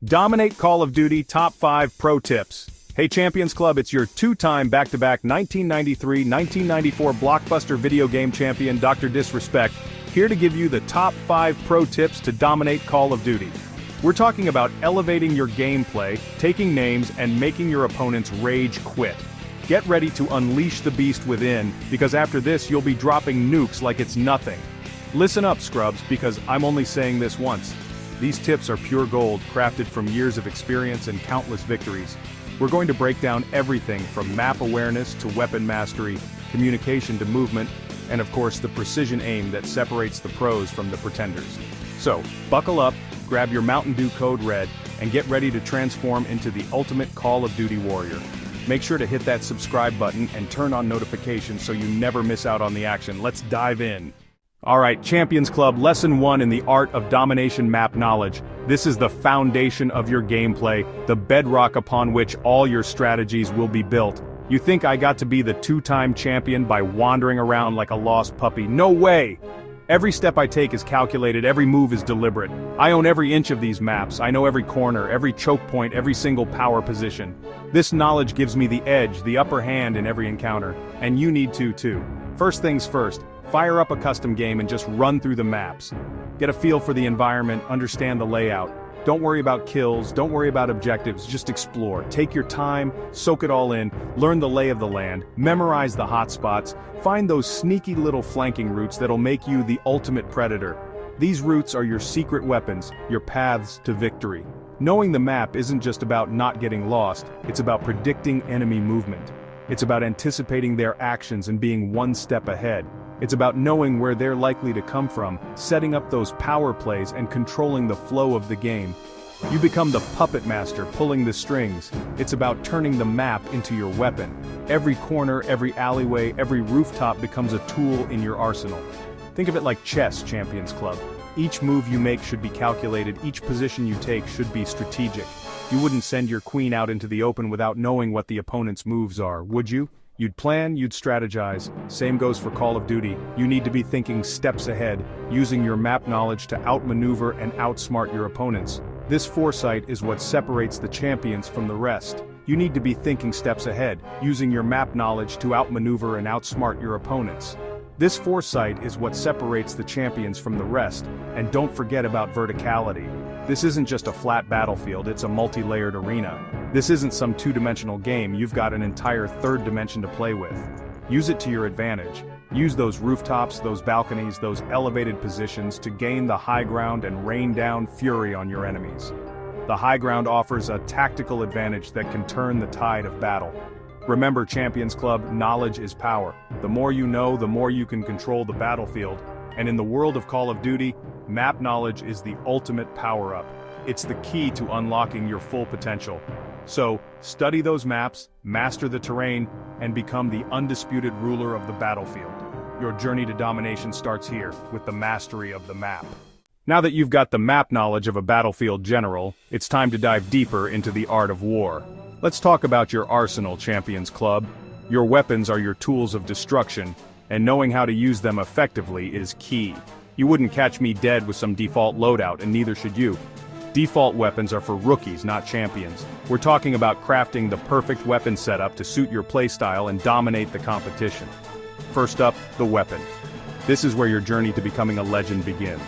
Dominate Call of Duty Top 5 Pro Tips. Hey Champions Club, it's your two-time back-to-back 1993-1994 blockbuster video game champion, Dr. Disrespect, here to give you the top 5 pro tips to dominate Call of Duty. We're talking about elevating your gameplay, taking names, and making your opponents rage quit. Get ready to unleash the beast within, because after this you'll be dropping nukes like it's nothing. Listen up, scrubs, because I'm only saying this once. These tips are pure gold, crafted from years of experience and countless victories. We're going to break down everything from map awareness to weapon mastery, communication to movement, and of course the precision aim that separates the pros from the pretenders. So, buckle up, grab your Mountain Dew Code Red, and get ready to transform into the ultimate Call of Duty warrior. Make sure to hit that subscribe button and turn on notifications so you never miss out on the action. Let's dive in. Alright, Champions Club, Lesson 1 in the Art of Domination Map Knowledge. This is the foundation of your gameplay, the bedrock upon which all your strategies will be built. You think I got to be the two-time champion by wandering around like a lost puppy? No way! Every step I take is calculated, every move is deliberate. I own every inch of these maps, I know every corner, every choke point, every single power position. This knowledge gives me the edge, the upper hand in every encounter, and you need to too. First things first. Fire up a custom game and just run through the maps. Get a feel for the environment, understand the layout. Don't worry about kills, don't worry about objectives, just explore. Take your time, soak it all in, learn the lay of the land, memorize the hotspots, find those sneaky little flanking routes that'll make you the ultimate predator. These routes are your secret weapons, your paths to victory. Knowing the map isn't just about not getting lost, it's about predicting enemy movement. It's about anticipating their actions and being one step ahead. It's about knowing where they're likely to come from, setting up those power plays and controlling the flow of the game. You become the puppet master pulling the strings. It's about turning the map into your weapon. Every corner, every alleyway, every rooftop becomes a tool in your arsenal. Think of it like chess, Champions Club. Each move you make should be calculated, each position you take should be strategic. You wouldn't send your queen out into the open without knowing what the opponent's moves are, would you? You'd plan, you'd strategize. Same goes for Call of Duty. You need to be thinking steps ahead, using your map knowledge to outmaneuver and outsmart your opponents. This foresight is what separates the champions from the rest. You need to be thinking steps ahead, using your map knowledge to outmaneuver and outsmart your opponents. This foresight is what separates the champions from the rest, and don't forget about verticality. This isn't just a flat battlefield, it's a multi-layered arena. This isn't some two-dimensional game, you've got an entire third dimension to play with. Use it to your advantage. Use those rooftops, those balconies, those elevated positions to gain the high ground and rain down fury on your enemies. The high ground offers a tactical advantage that can turn the tide of battle. Remember, Champions Club, knowledge is power. The more you know, the more you can control the battlefield. And in the world of Call of Duty, map knowledge is the ultimate power-up. It's the key to unlocking your full potential. So, study those maps, master the terrain, and become the undisputed ruler of the battlefield. Your journey to domination starts here, with the mastery of the map. Now that you've got the map knowledge of a battlefield general, it's time to dive deeper into the art of war. Let's talk about your arsenal, Champions Club. Your weapons are your tools of destruction, and knowing how to use them effectively is key. You wouldn't catch me dead with some default loadout, and neither should you. Default weapons are for rookies, not champions. We're talking about crafting the perfect weapon setup to suit your playstyle and dominate the competition. First up, the weapon. This is where your journey to becoming a legend begins.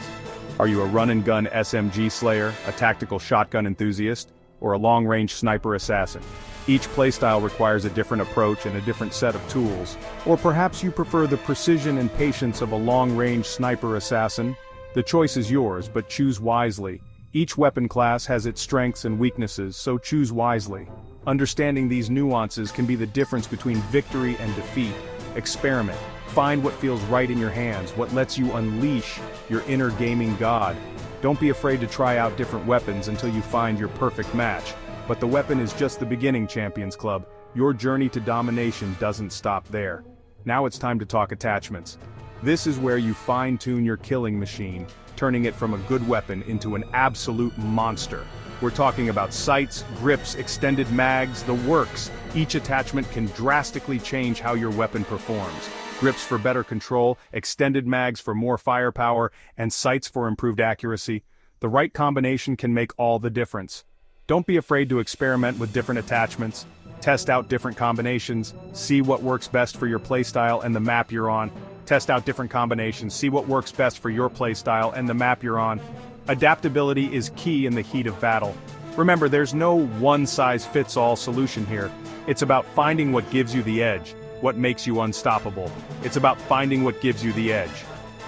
Are you a run-and-gun SMG slayer, a tactical shotgun enthusiast, or a long-range sniper assassin? Each playstyle requires a different approach and a different set of tools. Or perhaps you prefer the precision and patience of a long-range sniper assassin? The choice is yours, but choose wisely. Each weapon class has its strengths and weaknesses, so choose wisely. Understanding these nuances can be the difference between victory and defeat. Experiment. Find what feels right in your hands, what lets you unleash your inner gaming god. Don't be afraid to try out different weapons until you find your perfect match. But the weapon is just the beginning, Champions Club. Your journey to domination doesn't stop there. Now it's time to talk attachments. This is where you fine-tune your killing machine, turning it from a good weapon into an absolute monster. We're talking about sights, grips, extended mags, the works. Each attachment can drastically change how your weapon performs. Grips for better control, extended mags for more firepower, and sights for improved accuracy. The right combination can make all the difference. Don't be afraid to experiment with different attachments, test out different combinations, see what works best for your playstyle and the map you're on. Test out different combinations, see what works best for your playstyle and the map you're on. Adaptability is key in the heat of battle. Remember, there's no one-size-fits-all solution here. It's about finding what gives you the edge, what makes you unstoppable. It's about finding what gives you the edge.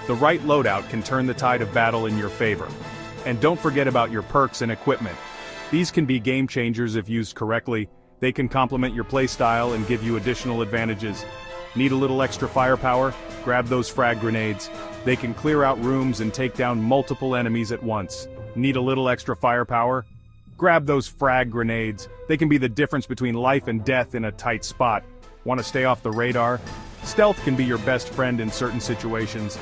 The right loadout can turn the tide of battle in your favor. And don't forget about your perks and equipment. These can be game changers if used correctly. They can complement your playstyle and give you additional advantages. Need a little extra firepower? Grab those frag grenades. They can clear out rooms and take down multiple enemies at once. Need a little extra firepower? Grab those frag grenades. They can be the difference between life and death in a tight spot. Want to stay off the radar? Stealth can be your best friend in certain situations.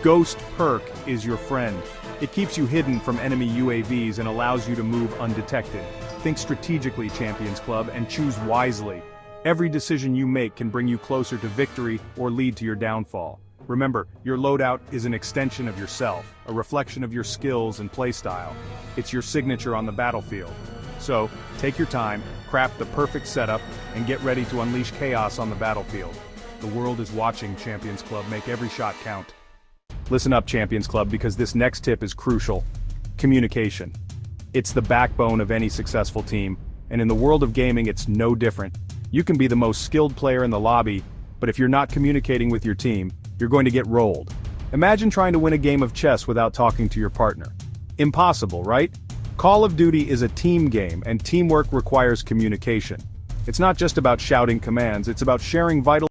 Ghost perk is your friend. It keeps you hidden from enemy UAVs and allows you to move undetected. Think strategically, Champions Club, and choose wisely. Every decision you make can bring you closer to victory or lead to your downfall. Remember, your loadout is an extension of yourself, a reflection of your skills and playstyle. It's your signature on the battlefield. So, take your time, craft the perfect setup, and get ready to unleash chaos on the battlefield. The world is watching, Champions Club. Make every shot count. Listen up, Champions Club, because this next tip is crucial. Communication. It's the backbone of any successful team, and in the world of gaming it's no different. You can be the most skilled player in the lobby, but if you're not communicating with your team, you're going to get rolled. Imagine trying to win a game of chess without talking to your partner. Impossible, right? Call of Duty is a team game, and teamwork requires communication. It's not just about shouting commands, it's about sharing vital